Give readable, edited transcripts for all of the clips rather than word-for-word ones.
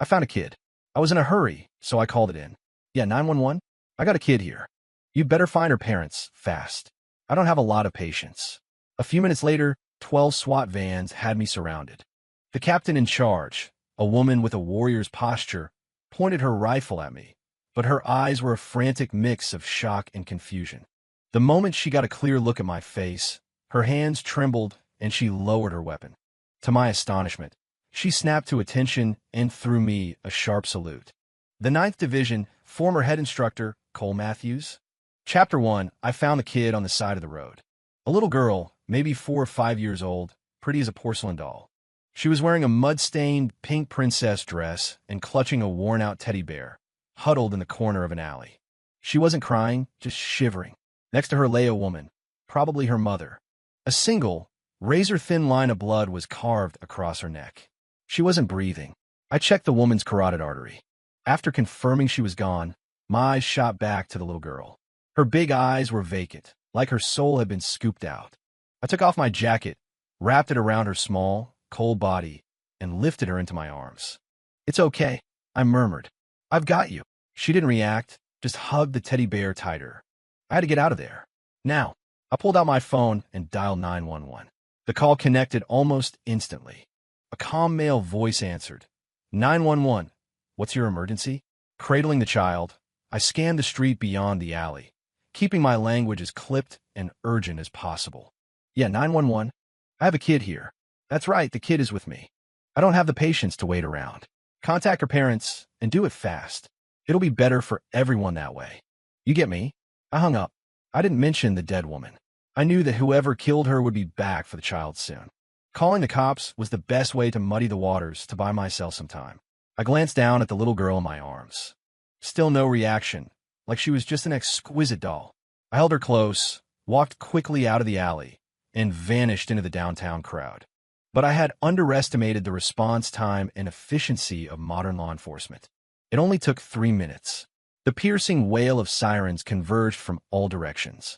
I found a kid. I was in a hurry, so I called it in. Yeah, 911? I got a kid here. You better find her parents, fast. I don't have a lot of patience. A few minutes later, 12 SWAT vans had me surrounded. The captain in charge, a woman with a warrior's posture, pointed her rifle at me, but her eyes were a frantic mix of shock and confusion. The moment she got a clear look at my face, her hands trembled and she lowered her weapon. To my astonishment, she snapped to attention and threw me a sharp salute. The 9th Division, former head instructor, Cole Matthews. Chapter 1, I found the kid on the side of the road. A little girl, maybe 4 or 5 years old, pretty as a porcelain doll. She was wearing a mud-stained pink princess dress and clutching a worn-out teddy bear, huddled in the corner of an alley. She wasn't crying, just shivering. Next to her lay a woman, probably her mother. A single, razor-thin line of blood was carved across her neck. She wasn't breathing. I checked the woman's carotid artery. After confirming she was gone, my eyes shot back to the little girl. Her big eyes were vacant, like her soul had been scooped out. I took off my jacket, wrapped it around her small, cold body, and lifted her into my arms. "It's okay," I murmured. "I've got you." She didn't react, just hugged the teddy bear tighter. I had to get out of there. Now, I pulled out my phone and dialed 911. The call connected almost instantly. A calm male voice answered. 911, what's your emergency? Cradling the child, I scanned the street beyond the alley, keeping my language as clipped and urgent as possible. Yeah, 911. I have a kid here. That's right, the kid is with me. I don't have the patience to wait around. Contact her parents and do it fast. It'll be better for everyone that way. You get me? I hung up. I didn't mention the dead woman. I knew that whoever killed her would be back for the child soon. Calling the cops was the best way to muddy the waters to buy myself some time. I glanced down at the little girl in my arms. Still no reaction, like she was just an exquisite doll. I held her close, walked quickly out of the alley, and vanished into the downtown crowd. But I had underestimated the response time and efficiency of modern law enforcement. It only took 3 minutes. The piercing wail of sirens converged from all directions.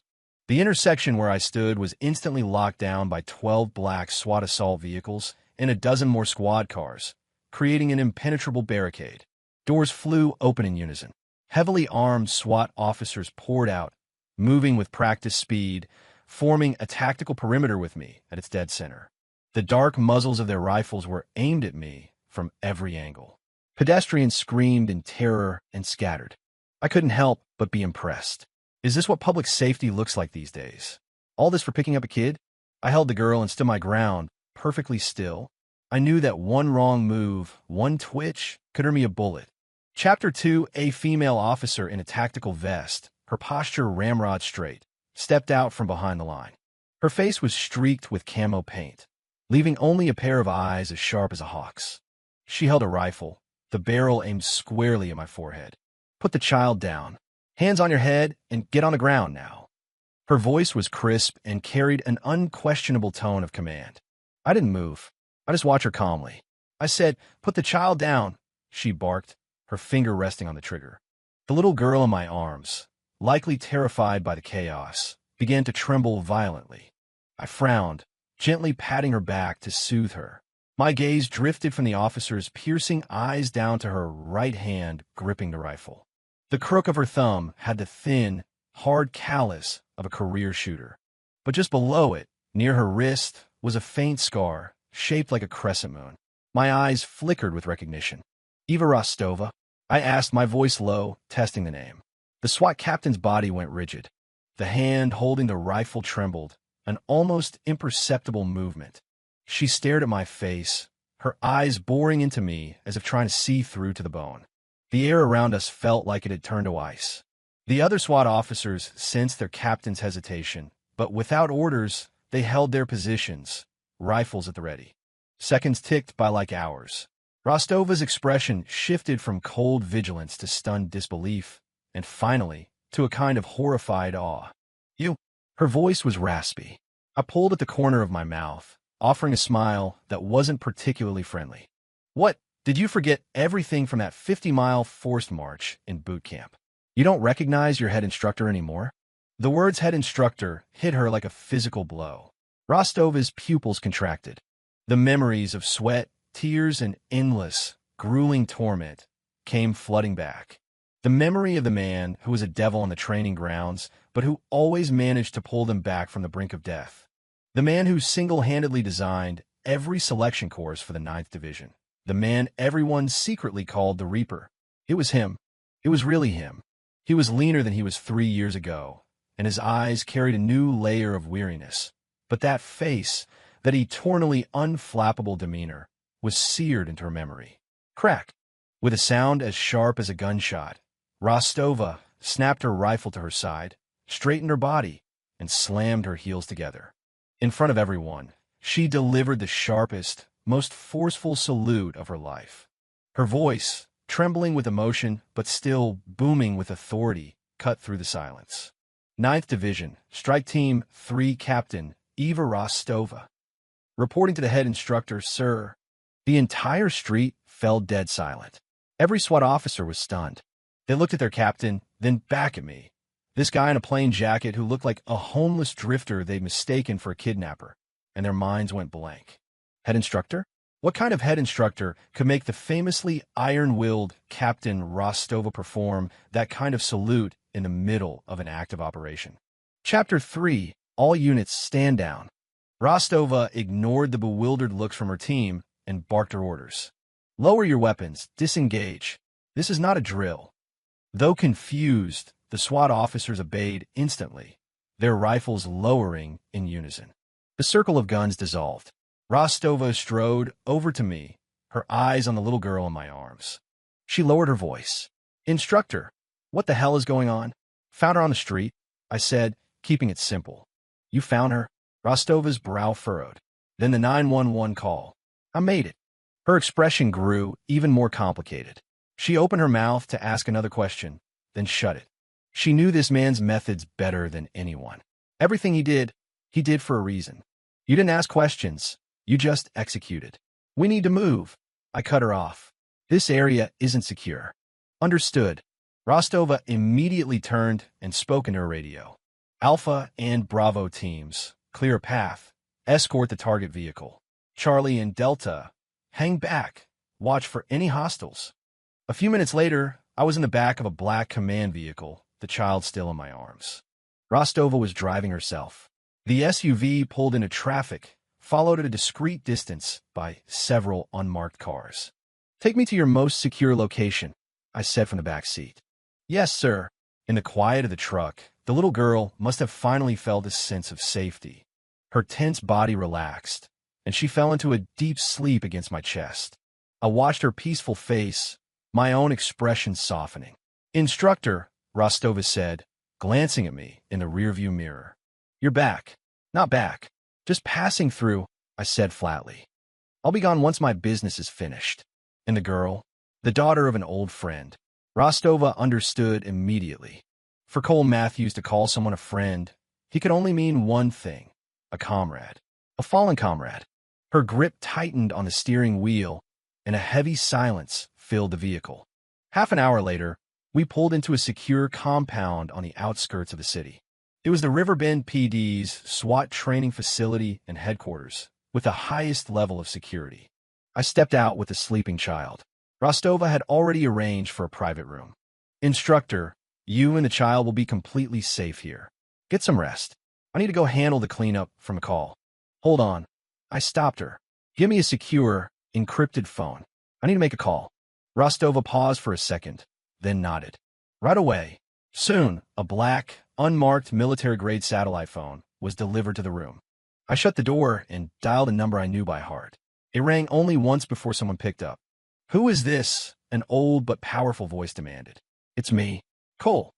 The intersection where I stood was instantly locked down by 12 black SWAT assault vehicles and a dozen more squad cars, creating an impenetrable barricade. Doors flew open in unison. Heavily armed SWAT officers poured out, moving with practiced speed, forming a tactical perimeter with me at its dead center. The dark muzzles of their rifles were aimed at me from every angle. Pedestrians screamed in terror and scattered. I couldn't help but be impressed. Is this what public safety looks like these days? All this for picking up a kid? I held the girl and stood my ground, perfectly still. I knew that one wrong move, one twitch, could earn me a bullet. Chapter 2, a female officer in a tactical vest, her posture ramrod straight, stepped out from behind the line. Her face was streaked with camo paint, leaving only a pair of eyes as sharp as a hawk's. She held a rifle, the barrel aimed squarely at my forehead. "Put the child down. Hands on your head and get on the ground now." Her voice was crisp and carried an unquestionable tone of command. I didn't move. I just watched her calmly. I said, "Put the child down," she barked, her finger resting on the trigger. The little girl in my arms, likely terrified by the chaos, began to tremble violently. I frowned, gently patting her back to soothe her. My gaze drifted from the officer's piercing eyes down to her right hand gripping the rifle. The crook of her thumb had the thin, hard callus of a career shooter. But just below it, near her wrist, was a faint scar, shaped like a crescent moon. My eyes flickered with recognition. "Eva Rostova?" I asked, my voice low, testing the name. The SWAT captain's body went rigid. The hand holding the rifle trembled, an almost imperceptible movement. She stared at my face, her eyes boring into me as if trying to see through to the bone. The air around us felt like it had turned to ice. The other SWAT officers sensed their captain's hesitation, but without orders, they held their positions, rifles at the ready. Seconds ticked by like hours. Rostova's expression shifted from cold vigilance to stunned disbelief, and finally, to a kind of horrified awe. "You?" Her voice was raspy. I pulled at the corner of my mouth, offering a smile that wasn't particularly friendly. "What? Did you forget everything from that 50-mile forced march in boot camp? You don't recognize your head instructor anymore?" The words head instructor hit her like a physical blow. Rostova's pupils contracted. The memories of sweat, tears, and endless, grueling torment came flooding back. The memory of the man who was a devil on the training grounds, but who always managed to pull them back from the brink of death. The man who single-handedly designed every selection course for the 9th Division. The man everyone secretly called the Reaper. It was him. It was really him. He was leaner than he was 3 years ago, and his eyes carried a new layer of weariness. But that face, that eternally unflappable demeanor, was seared into her memory. Crack! With a sound as sharp as a gunshot, Rostova snapped her rifle to her side, straightened her body, and slammed her heels together. In front of everyone, she delivered the sharpest, most forceful salute of her life. Her voice, trembling with emotion but still booming with authority, cut through the silence. 9th Division, Strike Team 3 Captain Eva Rostova. Reporting to the head instructor, sir. The entire street fell dead silent. Every SWAT officer was stunned. They looked at their captain, then back at me. This guy in a plain jacket who looked like a homeless drifter they'd mistaken for a kidnapper, and their minds went blank. Head instructor? What kind of head instructor could make the famously iron-willed Captain Rostova perform that kind of salute in the middle of an active operation? Chapter 3. All units stand down. Rostova ignored the bewildered looks from her team and barked her orders. Lower your weapons. Disengage. This is not a drill. Though confused, the SWAT officers obeyed instantly, their rifles lowering in unison. The circle of guns dissolved. Rostova strode over to me, her eyes on the little girl in my arms. She lowered her voice. Instructor, what the hell is going on? Found her on the street, I said, keeping it simple. You found her? Rostova's brow furrowed. Then the 911 call. I made it. Her expression grew even more complicated. She opened her mouth to ask another question, then shut it. She knew this man's methods better than anyone. Everything he did for a reason. You didn't ask questions. You just executed. We need to move. I cut her off. This area isn't secure. Understood. Rostova immediately turned and spoke into her radio. Alpha and Bravo teams, clear a path. Escort the target vehicle. Charlie and Delta, hang back. Watch for any hostiles. A few minutes later, I was in the back of a black command vehicle, the child still in my arms. Rostova was driving herself. The SUV pulled into traffic, followed at a discreet distance by several unmarked cars. Take me to your most secure location, I said from the back seat. Yes, sir. In the quiet of the truck, the little girl must have finally felt a sense of safety. Her tense body relaxed, and she fell into a deep sleep against my chest. I watched her peaceful face, my own expression softening. Instructor, Rostova said, glancing at me in the rearview mirror. You're back. Not back. Just passing through, I said flatly. I'll be gone once my business is finished. And the girl, the daughter of an old friend. Rostova understood immediately. For Cole Matthews to call someone a friend, he could only mean one thing, a comrade, a fallen comrade. Her grip tightened on the steering wheel, and a heavy silence filled the vehicle. Half an hour later, we pulled into a secure compound on the outskirts of the city. It was the Riverbend PD's SWAT training facility and headquarters, with the highest level of security. I stepped out with the sleeping child. Rostova had already arranged for a private room. Instructor, you and the child will be completely safe here. Get some rest. I need to go handle the cleanup from a call. Hold on. I stopped her. Give me a secure, encrypted phone. I need to make a call. Rostova paused for a second, then nodded. Right away. Soon, a black, unmarked military-grade satellite phone was delivered to the room. I shut the door and dialed a number I knew by heart. It rang only once before someone picked up. Who is this? An old but powerful voice demanded. It's me. Cole.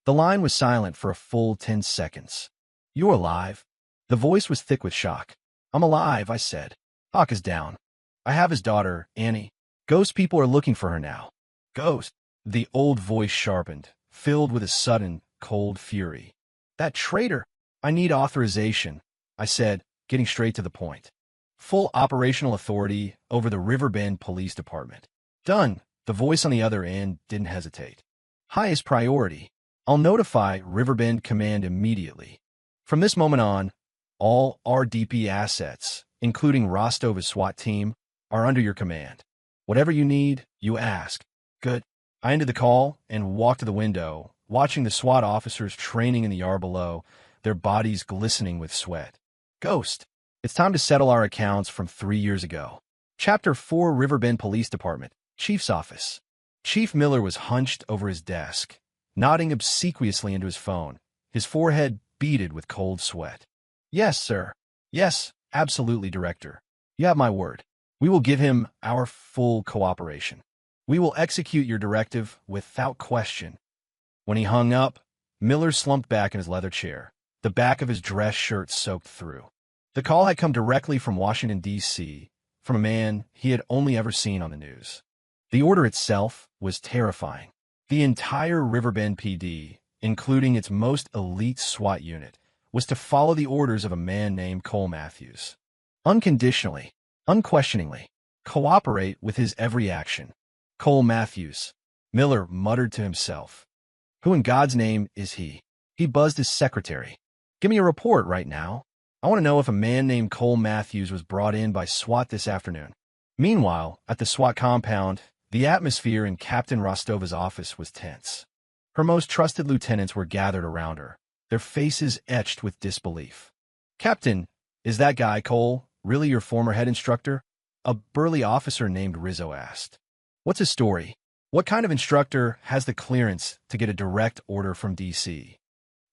The line was silent for a full 10 seconds. You're alive? The voice was thick with shock. I'm alive, I said. Hawk is down. I have his daughter, Annie. Ghost people are looking for her now. Ghost? The old voice sharpened, filled with a sudden, cold fury. That traitor! I need authorization, I said, getting straight to the point. Full operational authority over the Riverbend Police Department. Done. The voice on the other end didn't hesitate. Highest priority. I'll notify Riverbend Command immediately. From this moment on, all RDP assets, including Rostova's SWAT team, are under your command. Whatever you need, you ask. Good. I ended the call and walked to the window, watching the SWAT officers training in the yard below, their bodies glistening with sweat. Ghost. It's time to settle our accounts from 3 years ago. Chapter 4, Riverbend Police Department, Chief's Office. Chief Miller was hunched over his desk, nodding obsequiously into his phone, his forehead beaded with cold sweat. Yes, sir. Yes, absolutely, Director. You have my word. We will give him our full cooperation. We will execute your directive without question. When he hung up, Miller slumped back in his leather chair, the back of his dress shirt soaked through. The call had come directly from Washington, D.C., from a man he had only ever seen on the news. The order itself was terrifying. The entire Riverbend PD, including its most elite SWAT unit, was to follow the orders of a man named Cole Matthews. Unconditionally, unquestioningly, cooperate with his every action. Cole Matthews, Miller muttered to himself. Who in God's name is he? He buzzed his secretary. Give me a report right now. I want to know if a man named Cole Matthews was brought in by SWAT this afternoon. Meanwhile, at the SWAT compound, the atmosphere in Captain Rostova's office was tense. Her most trusted lieutenants were gathered around her, their faces etched with disbelief. Captain, is that guy, Cole, really your former head instructor? A burly officer named Rizzo asked. What's his story? What kind of instructor has the clearance to get a direct order from D.C.?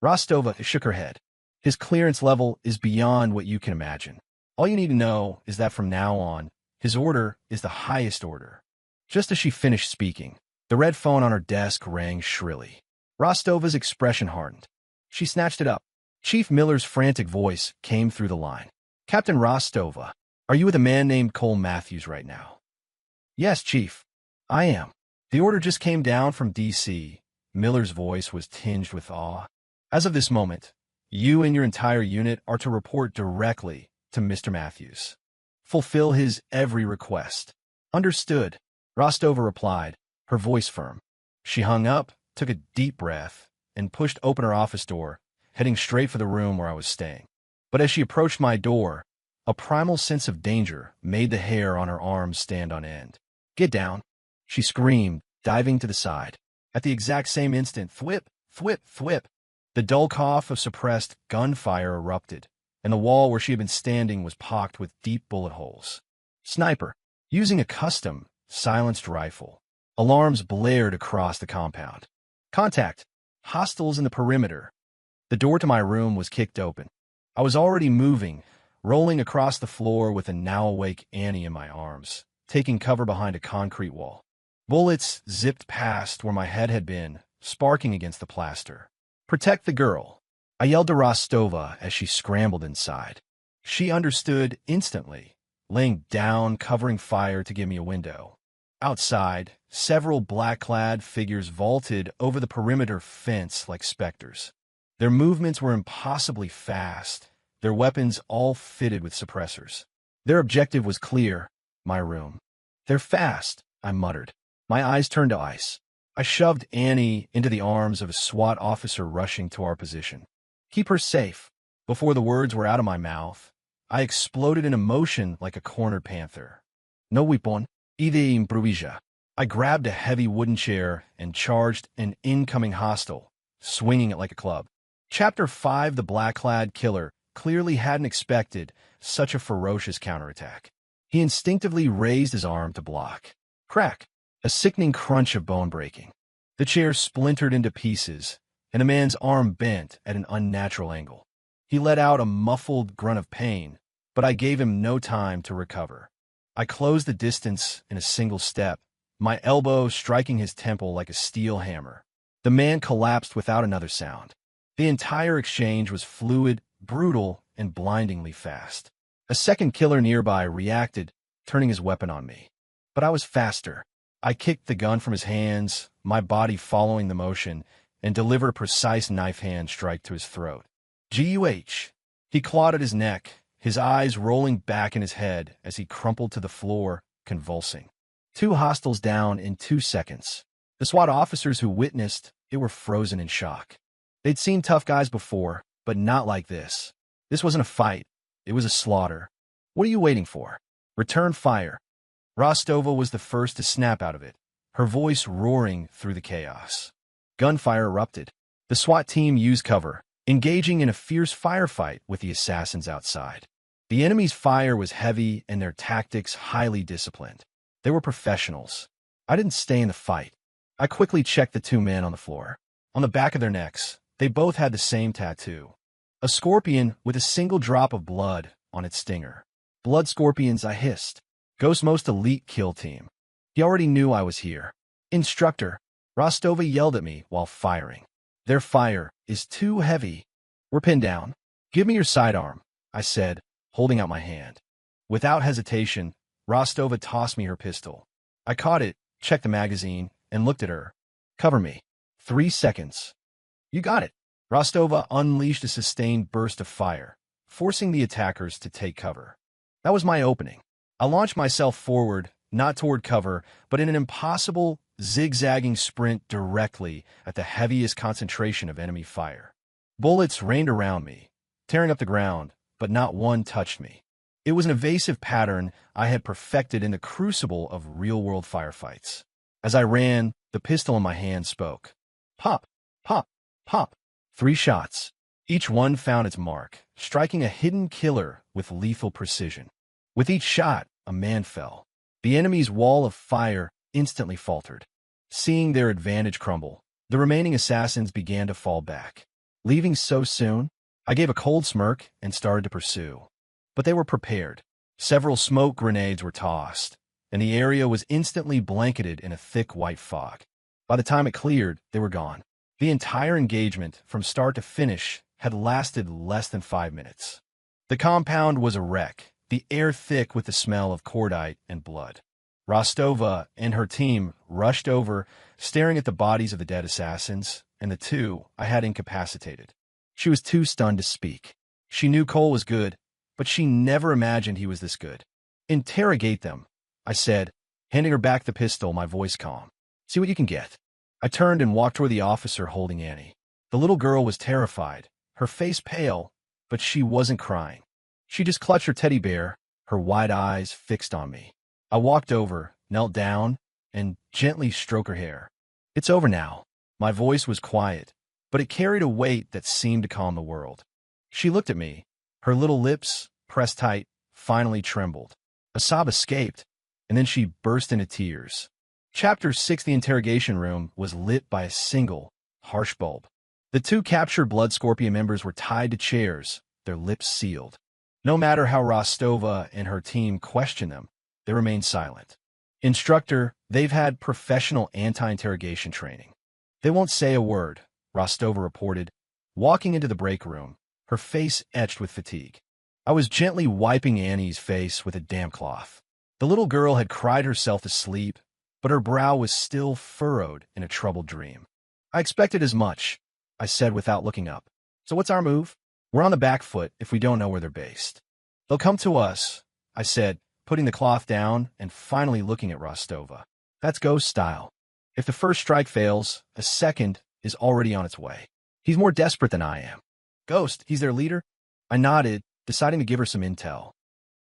Rostova shook her head. His clearance level is beyond what you can imagine. All you need to know is that from now on, his order is the highest order. Just as she finished speaking, the red phone on her desk rang shrilly. Rostova's expression hardened. She snatched it up. Chief Miller's frantic voice came through the line. Captain Rostova, are you with a man named Cole Matthews right now? Yes, Chief. I am. The order just came down from D.C. Miller's voice was tinged with awe. As of this moment, you and your entire unit are to report directly to Mr. Matthews. Fulfill his every request. Understood, Rostova replied, her voice firm. She hung up, took a deep breath, and pushed open her office door, heading straight for the room where I was staying. But as she approached my door, a primal sense of danger made the hair on her arms stand on end. Get down, she screamed, diving to the side. At the exact same instant, thwip, thwip, thwip, the dull cough of suppressed gunfire erupted, and the wall where she had been standing was pocked with deep bullet holes. Sniper, using a custom, silenced rifle. Alarms blared across the compound. Contact! Hostiles in the perimeter. The door to my room was kicked open. I was already moving, rolling across the floor with a now-awake Annie in my arms, taking cover behind a concrete wall. Bullets zipped past where my head had been, sparking against the plaster. Protect the girl, I yelled to Rostova as she scrambled inside. She understood instantly, laying down, covering fire to give me a window. Outside, several black-clad figures vaulted over the perimeter fence like specters. Their movements were impossibly fast, their weapons all fitted with suppressors. Their objective was clear, my room. They're fast, I muttered. My eyes turned to ice. I shoved Annie into the arms of a SWAT officer rushing to our position. Keep her safe. Before the words were out of my mouth, I exploded in emotion like a cornered panther. No weapon, ide improvisa. I grabbed a heavy wooden chair and charged an incoming hostile, swinging it like a club. Chapter 5. The black-clad killer clearly hadn't expected such a ferocious counterattack. He instinctively raised his arm to block. Crack! A sickening crunch of bone breaking. The chair splintered into pieces, and the man's arm bent at an unnatural angle. He let out a muffled grunt of pain, but I gave him no time to recover. I closed the distance in a single step, my elbow striking his temple like a steel hammer. The man collapsed without another sound. The entire exchange was fluid, brutal, and blindingly fast. A second killer nearby reacted, turning his weapon on me. But I was faster. I kicked the gun from his hands, my body following the motion, and delivered a precise knife-hand strike to his throat. G.U.H. He clawed at his neck, his eyes rolling back in his head as he crumpled to the floor, convulsing. 2 hostiles down in 2 seconds. The SWAT officers who witnessed it were frozen in shock. They'd seen tough guys before, but not like this. This wasn't a fight. It was a slaughter. What are you waiting for? Return fire. Rostova was the first to snap out of it, her voice roaring through the chaos. Gunfire erupted. The SWAT team used cover, engaging in a fierce firefight with the assassins outside. The enemy's fire was heavy and their tactics highly disciplined. They were professionals. I didn't stay in the fight. I quickly checked the two men on the floor. On the back of their necks, they both had the same tattoo. A scorpion with a single drop of blood on its stinger. Blood scorpions, I hissed. Ghost's most elite kill team. He already knew I was here. Instructor, Rostova yelled at me while firing. Their fire is too heavy. We're pinned down. Give me your sidearm, I said, holding out my hand. Without hesitation, Rostova tossed me her pistol. I caught it, checked the magazine, and looked at her. Cover me. 3 seconds. You got it. Rostova unleashed a sustained burst of fire, forcing the attackers to take cover. That was my opening. I launched myself forward, not toward cover, but in an impossible, zigzagging sprint directly at the heaviest concentration of enemy fire. Bullets rained around me, tearing up the ground, but not one touched me. It was an evasive pattern I had perfected in the crucible of real-world firefights. As I ran, the pistol in my hand spoke. Pop, pop, pop. 3 shots. Each one found its mark, striking a hidden killer with lethal precision. With each shot, a man fell. The enemy's wall of fire instantly faltered. Seeing their advantage crumble, the remaining assassins began to fall back. Leaving so soon, I gave a cold smirk and started to pursue. But they were prepared. Several smoke grenades were tossed, and the area was instantly blanketed in a thick white fog. By the time it cleared, they were gone. The entire engagement, from start to finish, had lasted less than 5 minutes. The compound was a wreck, the air thick with the smell of cordite and blood. Rostova and her team rushed over, staring at the bodies of the dead assassins, and the two I had incapacitated. She was too stunned to speak. She knew Cole was good, but she never imagined he was this good. Interrogate them, I said, handing her back the pistol, my voice calm. See what you can get. I turned and walked toward the officer holding Annie. The little girl was terrified, her face pale, but she wasn't crying. She just clutched her teddy bear, her wide eyes fixed on me. I walked over, knelt down, and gently stroked her hair. It's over now. My voice was quiet, but it carried a weight that seemed to calm the world. She looked at me. Her little lips, pressed tight, finally trembled. A sob escaped, and then she burst into tears. Chapter 6, the interrogation room, was lit by a single, harsh bulb. The 2 captured Blood Scorpion members were tied to chairs, their lips sealed. No matter how Rostova and her team questioned them, they remained silent. Instructor, they've had professional anti-interrogation training. They won't say a word, Rostova reported, walking into the break room, her face etched with fatigue. I was gently wiping Annie's face with a damp cloth. The little girl had cried herself to sleep, but her brow was still furrowed in a troubled dream. I expected as much, I said without looking up. So what's our move? We're on the back foot if we don't know where they're based. They'll come to us, I said, putting the cloth down and finally looking at Rostova. That's Ghost style. If the first strike fails, a second is already on its way. He's more desperate than I am. Ghost, he's their leader? I nodded, deciding to give her some intel.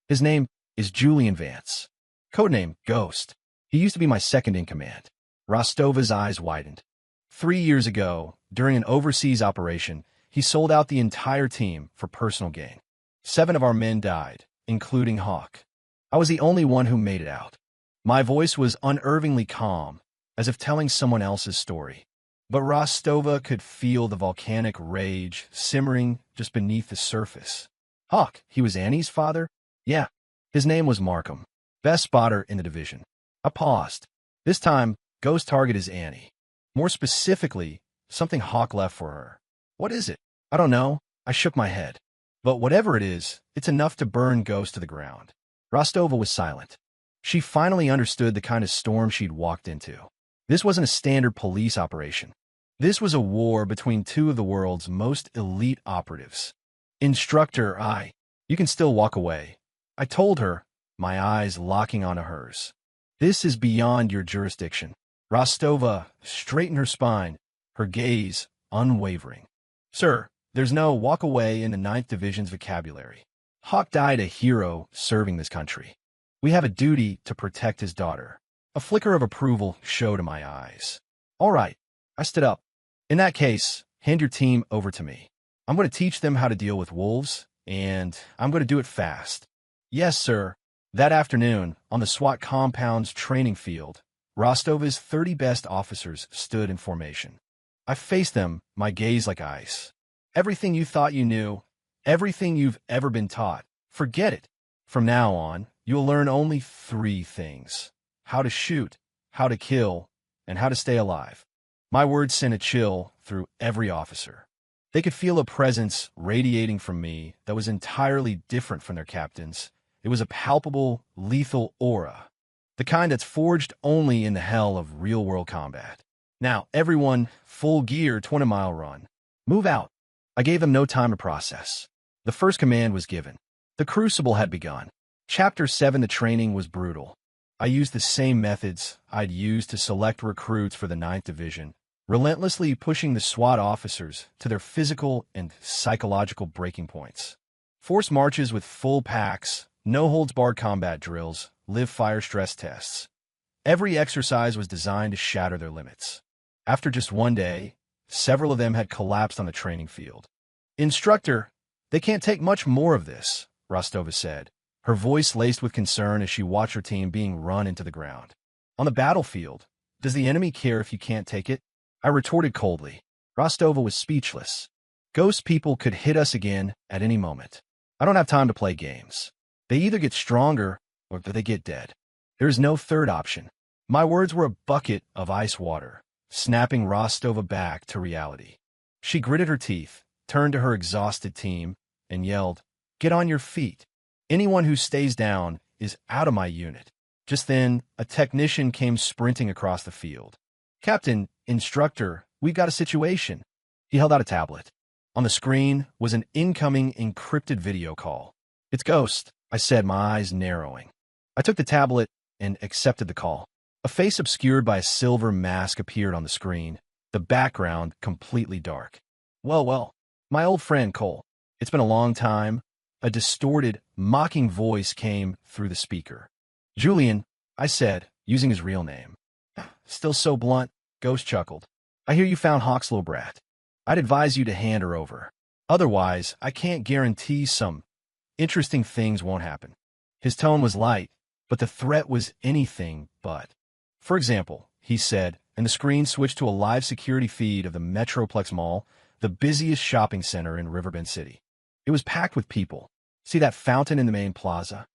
His name is Julian Vance. Codename Ghost. He used to be my second in command. Rostova's eyes widened. 3 years ago, during an overseas operation, he sold out the entire team for personal gain. 7 of our men died, including Hawk. I was the only one who made it out. My voice was unnervingly calm, as if telling someone else's story. But Rostova could feel the volcanic rage simmering just beneath the surface. Hawk, he was Annie's father? Yeah. His name was Markham. Best spotter in the division. I paused. This time, Ghost's target is Annie. More specifically, something Hawk left for her. What is it? I don't know. I shook my head. But whatever it is, it's enough to burn Ghost to the ground. Rostova was silent. She finally understood the kind of storm she'd walked into. This wasn't a standard police operation. This was a war between 2 of the world's most elite operatives. Instructor, you can still walk away. I told her, my eyes locking onto hers. This is beyond your jurisdiction. Rostova straightened her spine, her gaze unwavering. Sir, there's no walk away in the 9th Division's vocabulary. Hawk died a hero serving this country. We have a duty to protect his daughter. A flicker of approval showed in my eyes. All right, I stood up. In that case, hand your team over to me. I'm going to teach them how to deal with wolves, and I'm going to do it fast. Yes, sir. That afternoon, on the SWAT compound's training field, Rostova's 30 best officers stood in formation. I faced them, my gaze like ice. Everything you thought you knew, everything you've ever been taught, forget it. From now on, you'll learn only 3 things: how to shoot, how to kill, and how to stay alive. My words sent a chill through every officer. They could feel a presence radiating from me that was entirely different from their captains. It was a palpable, lethal aura, the kind that's forged only in the hell of real-world combat. Now, everyone, full gear, 20-mile run. Move out. I gave them no time to process. The first command was given. The crucible had begun. Chapter 7, the training was brutal. I used the same methods I'd used to select recruits for the 9th Division, relentlessly pushing the SWAT officers to their physical and psychological breaking points. Forced marches with full packs, no-holds-barred combat drills, live-fire stress tests. Every exercise was designed to shatter their limits. After just one day, several of them had collapsed on the training field. Instructor, they can't take much more of this, Rostova said, her voice laced with concern as she watched her team being run into the ground. On the battlefield, does the enemy care if you can't take it? I retorted coldly. Rostova was speechless. Ghost people could hit us again at any moment. I don't have time to play games. They either get stronger or they get dead. There is no third option. My words were a bucket of ice water, snapping Rostova back to reality. She gritted her teeth, turned to her exhausted team, and yelled, "Get on your feet. Anyone who stays down is out of my unit." Just then, a technician came sprinting across the field. "Captain, Instructor, we've got a situation." He held out a tablet. On the screen was an incoming encrypted video call. "It's Ghost," I said, my eyes narrowing. I took the tablet and accepted the call. A face obscured by a silver mask appeared on the screen, the background completely dark. Well, my old friend Cole. It's been a long time." A distorted, mocking voice came through the speaker. "Julian," I said, using his real name. "Still so blunt," Ghost chuckled. "I hear you found Hawk's little brat. I'd advise you to hand her over. Otherwise, I can't guarantee some interesting things won't happen." His tone was light, but the threat was anything but. "For example," he said, and the screen switched to a live security feed of the Metroplex Mall, the busiest shopping center in Riverbend City. It was packed with people. "See that fountain in the main plaza?"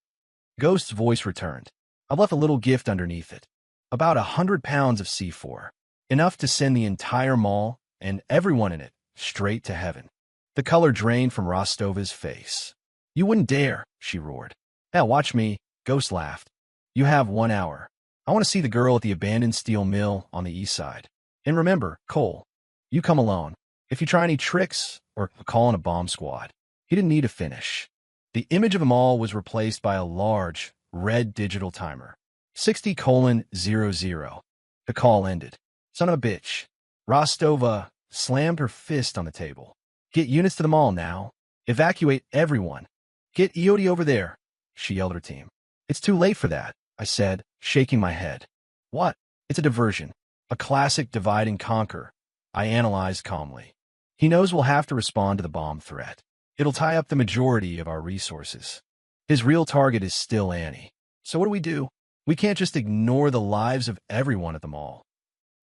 Ghost's voice returned. "I've left a little gift underneath it. About 100 pounds of C4. Enough to send the entire mall, and everyone in it, straight to heaven." The color drained from Rostova's face. "You wouldn't dare," she roared. "Now watch me," Ghost laughed. "You have 1 hour. I want to see the girl at the abandoned steel mill on the east side. And remember, Cole, you come alone. If you try any tricks, or call in a bomb squad." He didn't need to finish. The image of them all was replaced by a large, red digital timer. 60:00. The call ended. "Son of a bitch." Rostova slammed her fist on the table. "Get units to the mall now. Evacuate everyone. Get EOD over there," she yelled at her team. "It's too late for that," I said, shaking my head. "What?" "It's a diversion. A classic divide and conquer," I analyzed calmly. "He knows we'll have to respond to the bomb threat. It'll tie up the majority of our resources. His real target is still Annie. So what do? We can't just ignore the lives of everyone at the mall."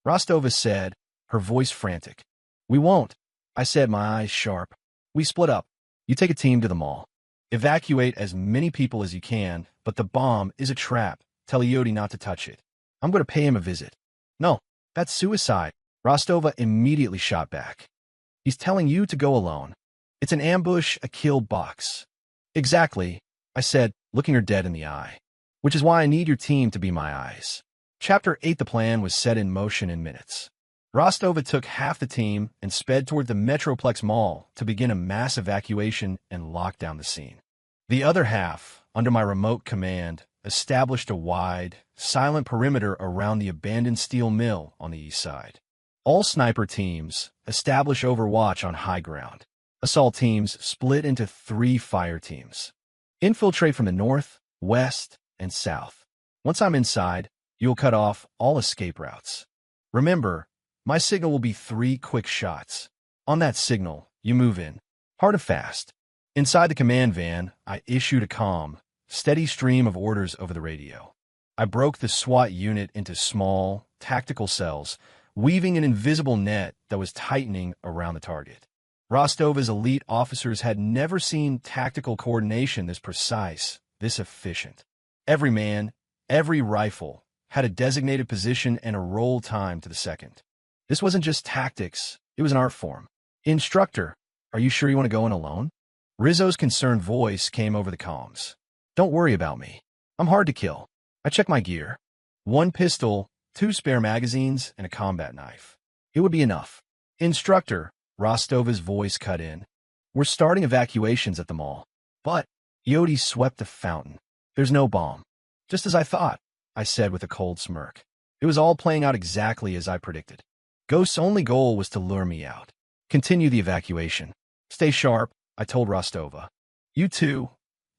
Rostova said, her voice frantic. "We won't," I said, my eyes sharp. "We split up. You take a team to the mall. Evacuate as many people as you can, but the bomb is a trap. Tell Iodi not to touch it. I'm going to pay him a visit." "No, that's suicide," Rostova immediately shot back. "He's telling you to go alone. It's an ambush, a kill box." "Exactly," I said, looking her dead in the eye. "Which is why I need your team to be my eyes." Chapter 8, the plan was set in motion in minutes. Rostova took half the team and sped toward the Metroplex Mall to begin a mass evacuation and lock down the scene. The other half, under my remote command, established a wide, silent perimeter around the abandoned steel mill on the east side. All sniper teams establish overwatch on high ground. Assault teams split into 3 fire teams. Infiltrate from the north, west, and south. Once I'm inside, you'll cut off all escape routes. Remember, my signal will be 3 quick shots. On that signal, you move in, hard and fast. Inside the command van, I issued a calm, steady stream of orders over the radio. I broke the SWAT unit into small, tactical cells, weaving an invisible net that was tightening around the target. Rostova's elite officers had never seen tactical coordination this precise, this efficient. Every man, every rifle, had a designated position and a roll time to the second. This wasn't just tactics, it was an art form. Instructor, are you sure you want to go in alone? Rizzo's concerned voice came over the comms. Don't worry about me. I'm hard to kill. I check my gear. 1 pistol, 2 spare magazines, and a combat knife. It would be enough. Instructor, Rostova's voice cut in. We're starting evacuations at the mall. But Yodi swept the fountain. There's no bomb. Just as I thought, I said with a cold smirk. It was all playing out exactly as I predicted. Ghost's only goal was to lure me out. Continue the evacuation. Stay sharp, I told Rostova. You too.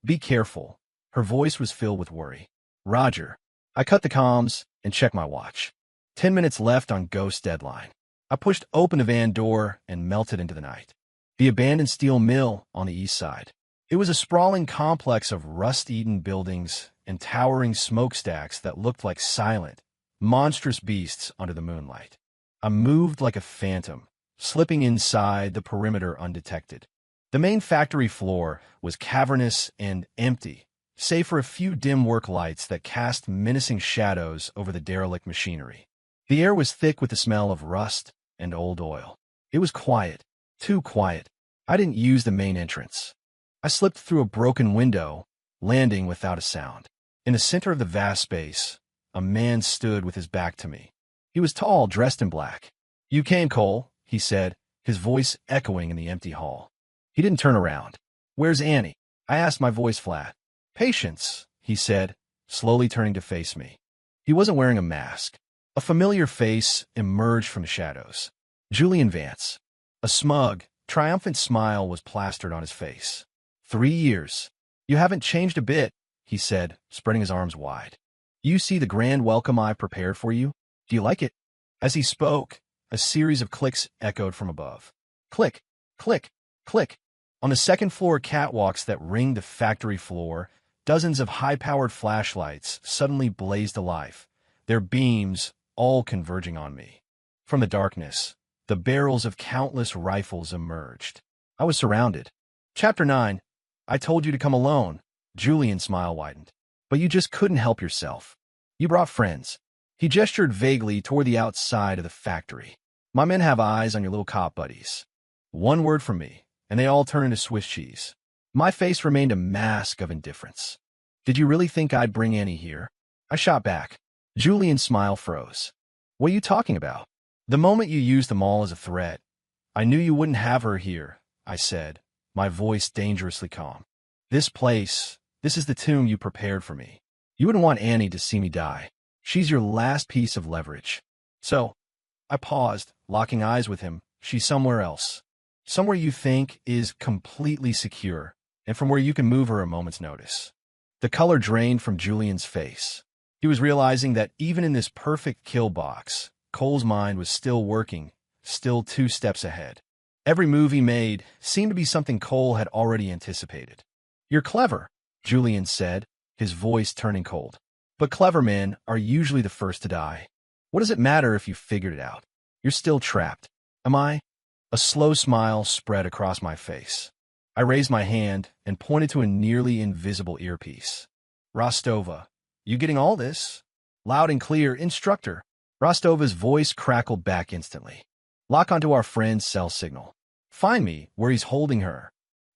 Be careful. Her voice was filled with worry. Roger. I cut the comms and checked my watch. 10 minutes left on Ghost's deadline. I pushed open the van door and melted into the night. The abandoned steel mill on the east side. It was a sprawling complex of rust-eaten buildings and towering smokestacks that looked like silent, monstrous beasts under the moonlight. I moved like a phantom, slipping inside the perimeter undetected. The main factory floor was cavernous and empty, save for a few dim work lights that cast menacing shadows over the derelict machinery. The air was thick with the smell of rust and old oil. It was quiet, too quiet. I didn't use the main entrance. I slipped through a broken window, landing without a sound. In the center of the vast space, a man stood with his back to me. He was tall, dressed in black. You came, Cole, he said, his voice echoing in the empty hall. He didn't turn around. Where's Annie? I asked, my voice flat. Patience, he said, slowly turning to face me. He wasn't wearing a mask. A familiar face emerged from the shadows. Julian Vance. A smug, triumphant smile was plastered on his face. 3 years. You haven't changed a bit, he said, spreading his arms wide. You see the grand welcome I've prepared for you? Do you like it? As he spoke, a series of clicks echoed from above. Click, click, click. On the second-floor catwalks that ringed the factory floor, dozens of high-powered flashlights suddenly blazed alive, their beams all converging on me. From the darkness, the barrels of countless rifles emerged. I was surrounded. Chapter 9. I told you to come alone. Julian's smile widened. But you just couldn't help yourself. You brought friends. He gestured vaguely toward the outside of the factory. My men have eyes on your little cop buddies. One word from me, and they all turn into Swiss cheese. My face remained a mask of indifference. Did you really think I'd bring Annie here? I shot back. Julian's smile froze. What are you talking about? The moment you used the mall as a threat, I knew you wouldn't have her here, I said, my voice dangerously calm. This place, this is the tomb you prepared for me. You wouldn't want Annie to see me die. She's your last piece of leverage. So, I paused, locking eyes with him. She's somewhere else. Somewhere you think is completely secure, and from where you can move her a moment's notice. The color drained from Julian's face. He was realizing that even in this perfect kill box, Cole's mind was still working, still 2 steps ahead. Every move he made seemed to be something Cole had already anticipated. You're clever, Julian said, his voice turning cold. But clever men are usually the first to die. What does it matter if you figured it out? You're still trapped. Am I? A slow smile spread across my face. I raised my hand and pointed to a nearly invisible earpiece. Rostova, you getting all this? Loud and clear, Instructor. Rostova's voice crackled back instantly. Lock onto our friend's cell signal. Find me where he's holding her.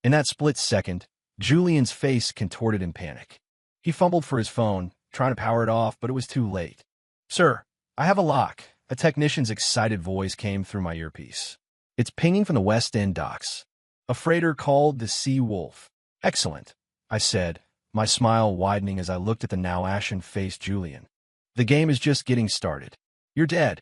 In that split second, Julian's face contorted in panic. He fumbled for his phone, trying to power it off, but it was too late. Sir, I have a lock. A technician's excited voice came through my earpiece. It's pinging from the West End docks. A freighter called the Sea Wolf. Excellent, I said, my smile widening as I looked at the now ashen-faced Julian. The game is just getting started. You're dead.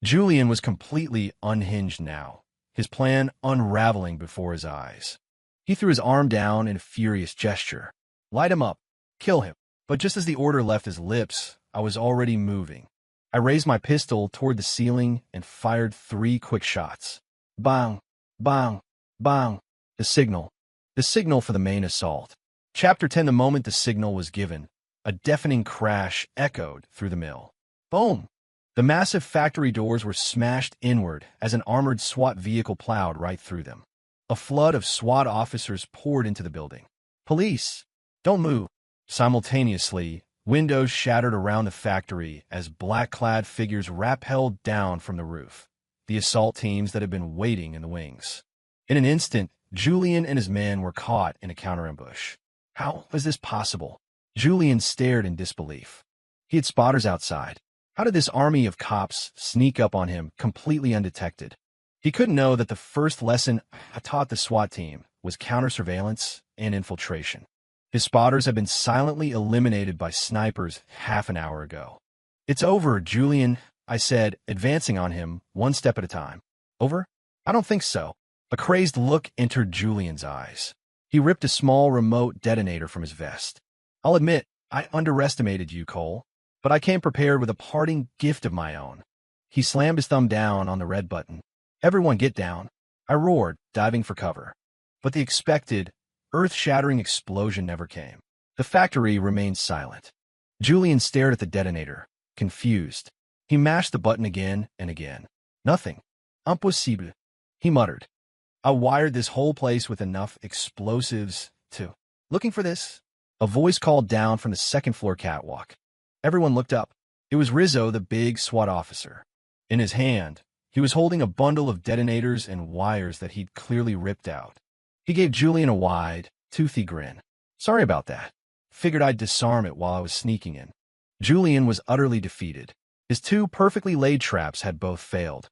Julian was completely unhinged now, his plan unraveling before his eyes. He threw his arm down in a furious gesture. Light him up. Kill him. But just as the order left his lips, I was already moving. I raised my pistol toward the ceiling and fired 3 quick shots. Bang, bang, bang. The signal. The signal for the main assault. Chapter 10. The moment the signal was given, a deafening crash echoed through the mill. Boom! The massive factory doors were smashed inward as an armored SWAT vehicle plowed right through them. A flood of SWAT officers poured into the building. Police! Don't move! Simultaneously, windows shattered around the factory as black-clad figures rappelled down from the roof, the assault teams that had been waiting in the wings. In an instant, Julian and his men were caught in a counter-ambush. How was this possible? Julian stared in disbelief. He had spotters outside. How did this army of cops sneak up on him completely undetected? He couldn't know that the first lesson I taught the SWAT team was counter-surveillance and infiltration. His spotters had been silently eliminated by snipers half an hour ago. It's over, Julian, I said, advancing on him one step at a time. Over? I don't think so. A crazed look entered Julian's eyes. He ripped a small remote detonator from his vest. I'll admit, I underestimated you, Cole, but I came prepared with a parting gift of my own. He slammed his thumb down on the red button. Everyone get down. I roared, diving for cover. But the expected, earth-shattering explosion never came. The factory remained silent. Julian stared at the detonator, confused. He mashed the button again and again. Nothing. Impossible, he muttered. I wired this whole place with enough explosives to... Looking for this? A voice called down from the second-floor catwalk. Everyone looked up. It was Rizzo, the big SWAT officer. In his hand, he was holding a bundle of detonators and wires that he'd clearly ripped out. He gave Julian a wide, toothy grin. Sorry about that. Figured I'd disarm it while I was sneaking in. Julian was utterly defeated. His 2 perfectly laid traps had both failed.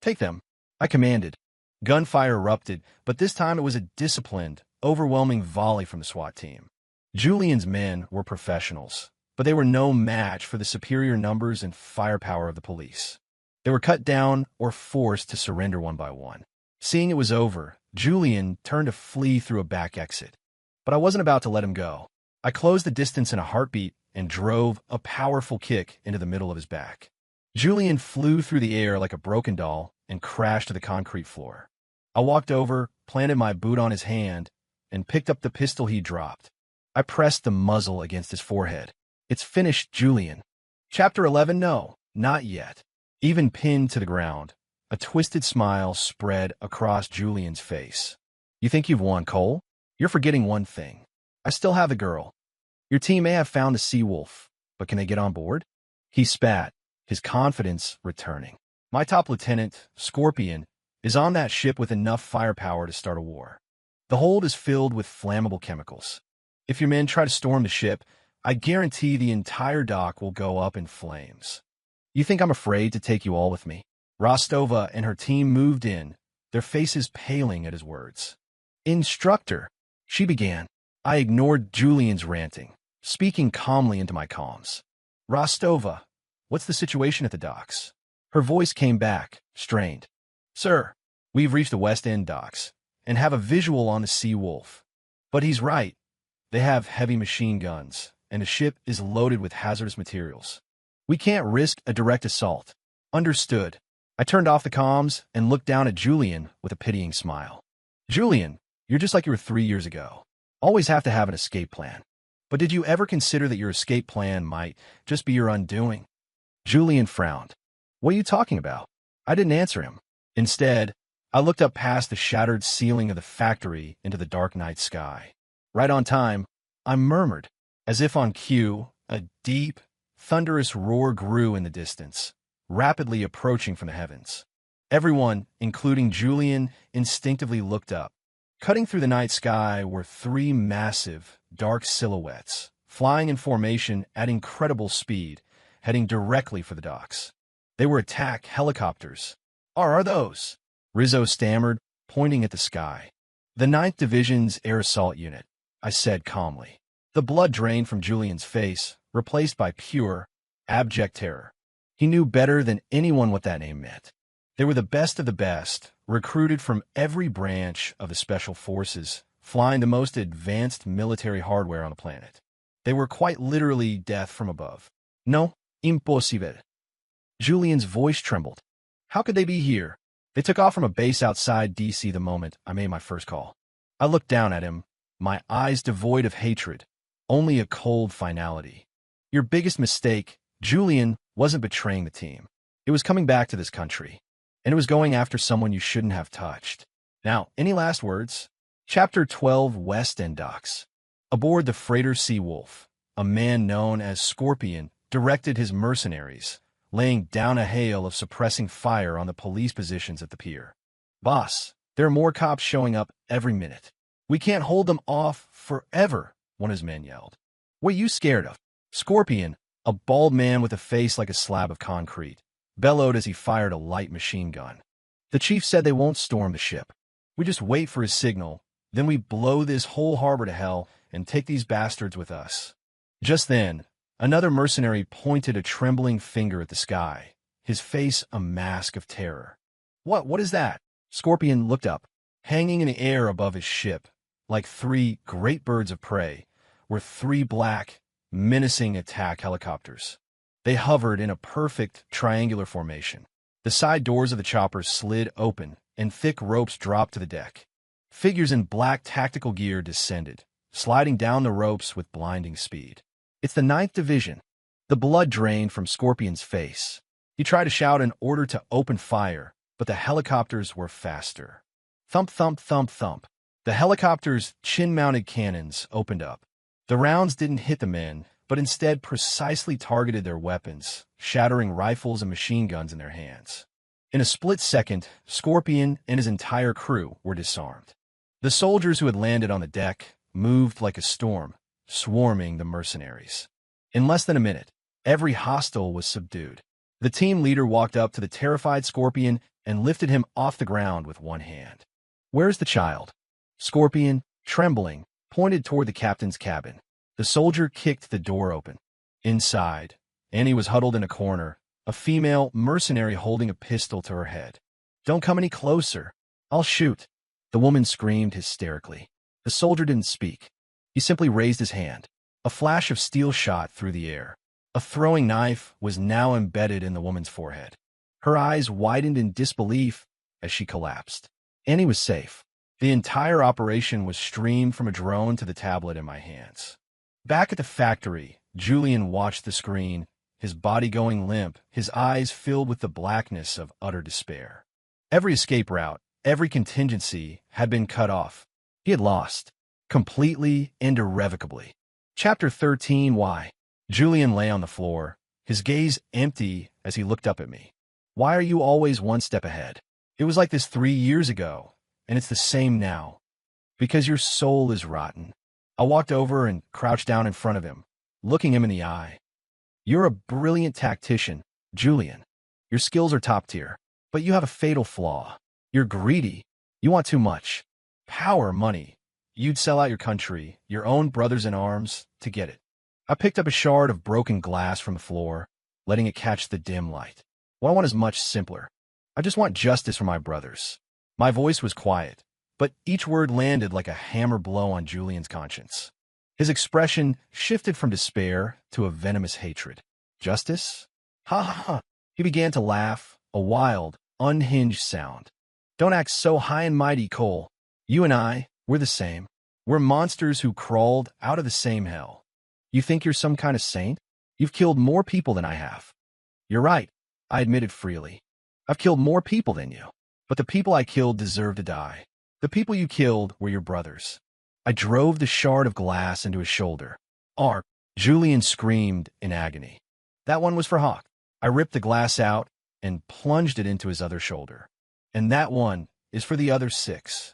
Take them, I commanded. Gunfire erupted, but this time it was a disciplined, overwhelming volley from the SWAT team. Julian's men were professionals, but they were no match for the superior numbers and firepower of the police. They were cut down or forced to surrender one by one. Seeing it was over, Julian turned to flee through a back exit. But I wasn't about to let him go. I closed the distance in a heartbeat and drove a powerful kick into the middle of his back. Julian flew through the air like a broken doll and crashed to the concrete floor. I walked over, planted my boot on his hand, and picked up the pistol he dropped. I pressed the muzzle against his forehead. It's finished, Julian. Chapter 11. No, not yet. Even pinned to the ground, a twisted smile spread across Julian's face. You think you've won, Cole? You're forgetting one thing. I still have the girl. Your team may have found a sea wolf, but can they get on board? He spat, his confidence returning. My top lieutenant, Scorpion, is on that ship with enough firepower to start a war. The hold is filled with flammable chemicals. If your men try to storm the ship, I guarantee the entire dock will go up in flames. You think I'm afraid to take you all with me? Rostova and her team moved in, their faces paling at his words. Instructor, she began. I ignored Julian's ranting, speaking calmly into my comms. Rostova, what's the situation at the docks? Her voice came back, strained. Sir, we've reached the West End docks and have a visual on the Sea Wolf. But he's right. They have heavy machine guns, and the ship is loaded with hazardous materials. We can't risk a direct assault. Understood. I turned off the comms and looked down at Julian with a pitying smile. Julian, you're just like you were 3 years ago. Always have to have an escape plan. But did you ever consider that your escape plan might just be your undoing? Julian frowned. What are you talking about? I didn't answer him. Instead, I looked up past the shattered ceiling of the factory into the dark night sky. Right on time, I murmured. As if on cue, a deep, thunderous roar grew in the distance, rapidly approaching from the heavens. Everyone, including Julian, instinctively looked up. Cutting through the night sky were 3 massive, dark silhouettes, flying in formation at incredible speed, heading directly for the docks. They were attack helicopters. Are those? Rizzo stammered, pointing at the sky. The 9th Division's Air Assault Unit, I said calmly. The blood drained from Julian's face, replaced by pure, abject terror. He knew better than anyone what that name meant. They were the best of the best, recruited from every branch of the Special Forces, flying the most advanced military hardware on the planet. They were quite literally death from above. No, impossible. Julian's voice trembled. How could they be here? They took off from a base outside DC the moment I made my first call. I looked down at him, my eyes devoid of hatred, only a cold finality. Your biggest mistake, Julian, wasn't betraying the team. It was coming back to this country, and it was going after someone you shouldn't have touched. Now, any last words? Chapter 12, West End Docks. Aboard the freighter Seawolf, a man known as Scorpion directed his mercenaries, laying down a hail of suppressing fire on the police positions at the pier. Boss, there are more cops showing up every minute. We can't hold them off forever, one of his men yelled. What are you scared of? Scorpion, a bald man with a face like a slab of concrete, bellowed as he fired a light machine gun. The chief said they won't storm the ship. We just wait for his signal, then we blow this whole harbor to hell and take these bastards with us. Just then, another mercenary pointed a trembling finger at the sky, his face a mask of terror. What is that? Scorpion looked up. Hanging in the air above his ship, like three great birds of prey, were three black, menacing attack helicopters. They hovered in a perfect triangular formation. The side doors of the choppers slid open, and thick ropes dropped to the deck. Figures in black tactical gear descended, sliding down the ropes with blinding speed. It's the 9th Division. The blood drained from Scorpion's face. He tried to shout an order to open fire, but the helicopters were faster. Thump, thump, thump, thump. The helicopter's chin-mounted cannons opened up. The rounds didn't hit the men, but instead precisely targeted their weapons, shattering rifles and machine guns in their hands. In a split second, Scorpion and his entire crew were disarmed. The soldiers who had landed on the deck moved like a storm, swarming the mercenaries. In less than a minute, every hostile was subdued. The team leader walked up to the terrified Scorpion and lifted him off the ground with one hand. Where's the child? Scorpion, trembling, pointed toward the captain's cabin. The soldier kicked the door open. Inside, Annie was huddled in a corner, a female mercenary holding a pistol to her head. Don't come any closer. I'll shoot. The woman screamed hysterically. The soldier didn't speak. He simply raised his hand. A flash of steel shot through the air. A throwing knife was now embedded in the woman's forehead. Her eyes widened in disbelief as she collapsed. Annie was safe. The entire operation was streamed from a drone to the tablet in my hands. Back at the factory, Julian watched the screen, his body going limp, his eyes filled with the blackness of utter despair. Every escape route, every contingency had been cut off. He had lost. Completely and irrevocably. Chapter 13, Why? Julian lay on the floor, his gaze empty as he looked up at me. Why are you always one step ahead? It was like this 3 years ago, and it's the same now. Because your soul is rotten. I walked over and crouched down in front of him, looking him in the eye. You're a brilliant tactician, Julian. Your skills are top tier, but you have a fatal flaw. You're greedy. You want too much. Power, money. You'd sell out your country, your own brothers in arms, to get it. I picked up a shard of broken glass from the floor, letting it catch the dim light. What I want is much simpler. I just want justice for my brothers. My voice was quiet, but each word landed like a hammer blow on Julian's conscience. His expression shifted from despair to a venomous hatred. Justice? Ha ha ha. He began to laugh, a wild, unhinged sound. Don't act so high and mighty, Cole. You and I, we're the same. We're monsters who crawled out of the same hell. You think you're some kind of saint? You've killed more people than I have. You're right, I admitted freely. I've killed more people than you. But the people I killed deserve to die. The people you killed were your brothers. I drove the shard of glass into his shoulder. Arp! Julian screamed in agony. That one was for Hawk. I ripped the glass out and plunged it into his other shoulder. And that one is for the other 6.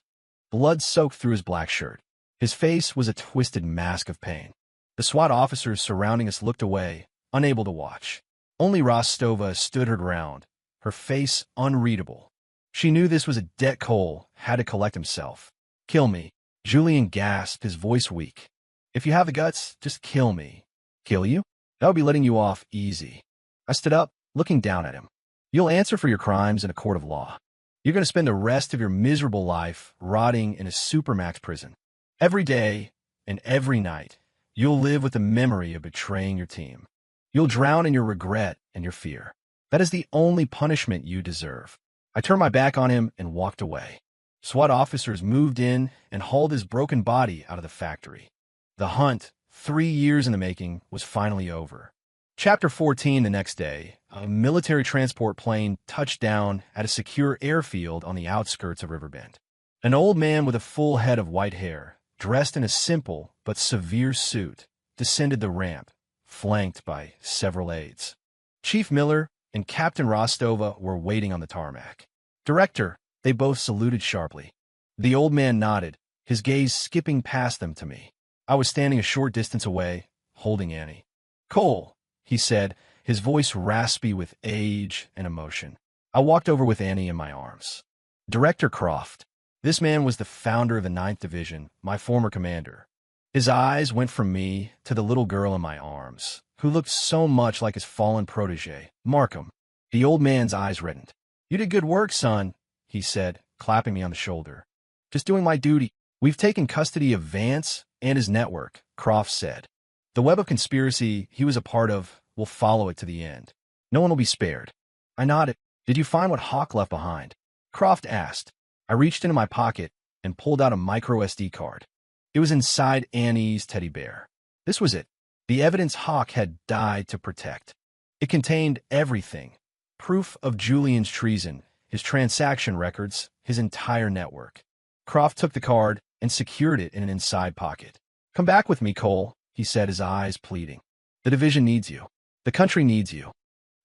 Blood soaked through his black shirt. His face was a twisted mask of pain. The SWAT officers surrounding us looked away, unable to watch. Only Rostova stood her ground, her face unreadable. She knew this was a debt Cole had to collect himself. Kill me. Julian gasped, his voice weak. If you have the guts, just kill me. Kill you? That would be letting you off easy. I stood up, looking down at him. You'll answer for your crimes in a court of law. You're going to spend the rest of your miserable life rotting in a supermax prison. Every day and every night, You'll live with the memory of betraying your team. You'll drown in your regret and your fear. That is the only punishment you deserve. I turned my back on him and walked away. SWAT officers moved in and hauled his broken body out of the factory. The hunt, 3 years in the making, was finally over. Chapter 14. The next day, a military transport plane touched down at a secure airfield on the outskirts of Riverbend. An old man with a full head of white hair, dressed in a simple but severe suit, descended the ramp, flanked by several aides. Chief Miller and Captain Rostova were waiting on the tarmac. "Director," they both saluted sharply. The old man nodded, his gaze skipping past them to me. I was standing a short distance away, holding Annie. "Cole," he said, his voice raspy with age and emotion. I walked over with Annie in my arms. "Director Croft." This man was the founder of the 9th Division, my former commander. His eyes went from me to the little girl in my arms, who looked so much like his fallen protege, Markham. The old man's eyes reddened. "You did good work, son," he said, clapping me on the shoulder. "Just doing my duty." "We've taken custody of Vance and his network," Croft said. "The web of conspiracy he was a part of will follow it to the end. No one will be spared." I nodded. "Did you find what Hawk left behind?" Croft asked. I reached into my pocket and pulled out a micro SD card. It was inside Annie's teddy bear. This was it. The evidence Hawk had died to protect. It contained everything. Proof of Julian's treason, his transaction records, his entire network. Croft took the card and secured it in an inside pocket. "Come back with me, Cole," he said, his eyes pleading. "The division needs you. The country needs you."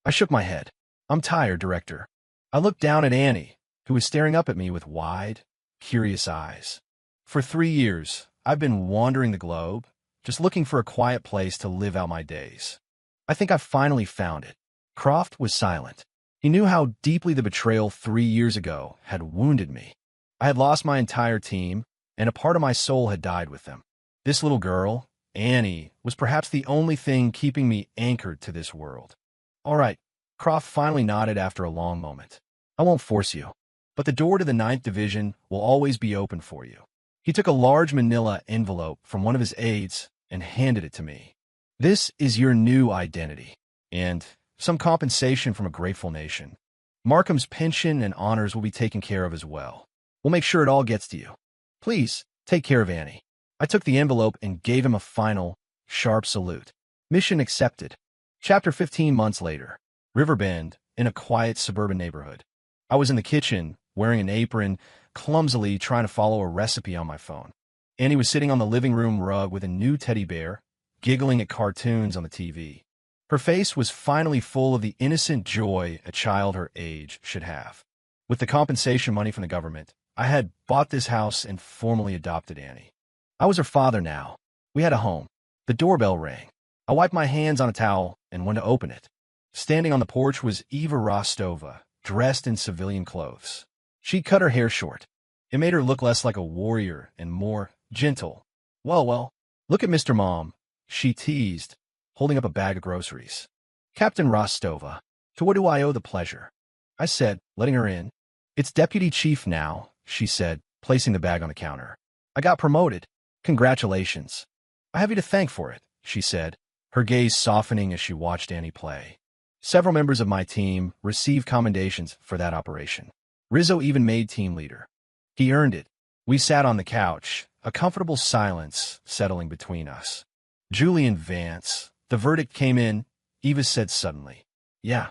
I shook my head. "I'm tired, Director." I looked down at Annie, who was staring up at me with wide, curious eyes. "For 3 years, I've been wandering the globe, just looking for a quiet place to live out my days. I think I've finally found it." Croft was silent. He knew how deeply the betrayal 3 years ago had wounded me. I had lost my entire team, and a part of my soul had died with them. This little girl, Annie, was perhaps the only thing keeping me anchored to this world. "All right," Croft finally nodded after a long moment. "I won't force you, but the door to the 9th Division will always be open for you." He took a large manila envelope from one of his aides and handed it to me. "This is your new identity, and some compensation from a grateful nation. Markham's pension and honors will be taken care of as well. We'll make sure it all gets to you. Please, take care of Annie." I took the envelope and gave him a final, sharp salute. Mission accepted. Chapter 15. Months later. Riverbend, in a quiet suburban neighborhood. I was in the kitchen, wearing an apron, clumsily trying to follow a recipe on my phone. Annie was sitting on the living room rug with a new teddy bear, giggling at cartoons on the TV. Her face was finally full of the innocent joy a child her age should have. With the compensation money from the government, I had bought this house and formally adopted Annie. I was her father now. We had a home. The doorbell rang. I wiped my hands on a towel and went to open it. Standing on the porch was Eva Rostova, dressed in civilian clothes. She'd cut her hair short. It made her look less like a warrior and more gentle. Well, look at Mr. Mom," she teased, holding up a bag of groceries. "Captain Rostova, to what do I owe the pleasure?" I said, letting her in. "It's deputy chief now," she said, placing the bag on the counter. "I got promoted. Congratulations." "I have you to thank for it," she said, her gaze softening as she watched Annie play. "Several members of my team received commendations for that operation. Rizzo even made team leader. He earned it." We sat on the couch, a comfortable silence settling between us. "Julian Vance, the verdict came in," Eva said suddenly. "Yeah.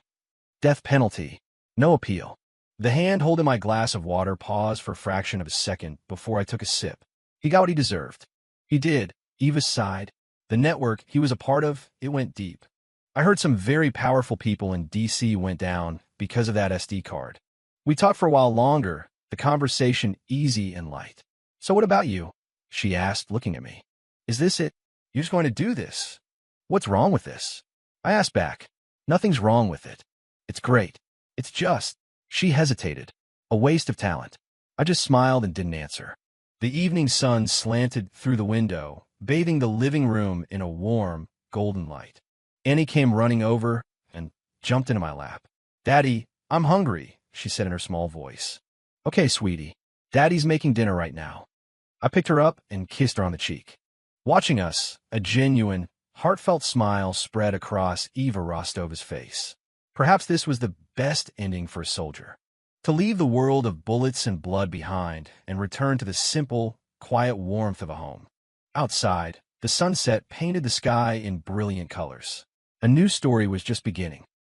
Death penalty. No appeal." The hand holding my glass of water paused for a fraction of a second before I took a sip. "He got what he deserved." "He did," Eva sighed. "The network he was a part of, it went deep. I heard some very powerful people in D.C. went down because of that SD card." We talked for a while longer, the conversation easy and light. "So what about you?" she asked, looking at me. "Is this it? You're just going to do this? What's wrong with this?" I asked back. "Nothing's wrong with it. It's great. It's just," she hesitated, "a waste of talent." I just smiled and didn't answer. The evening sun slanted through the window, bathing the living room in a warm, golden light. Annie came running over and jumped into my lap. "Daddy, I'm hungry," she said in her small voice. "Okay, sweetie. Daddy's making dinner right now." I picked her up and kissed her on the cheek. Watching us, a genuine, heartfelt smile spread across Eva Rostova's face. Perhaps this was the best ending for a soldier. To leave the world of bullets and blood behind and return to the simple, quiet warmth of a home. Outside, the sunset painted the sky in brilliant colors. A new story was just beginning.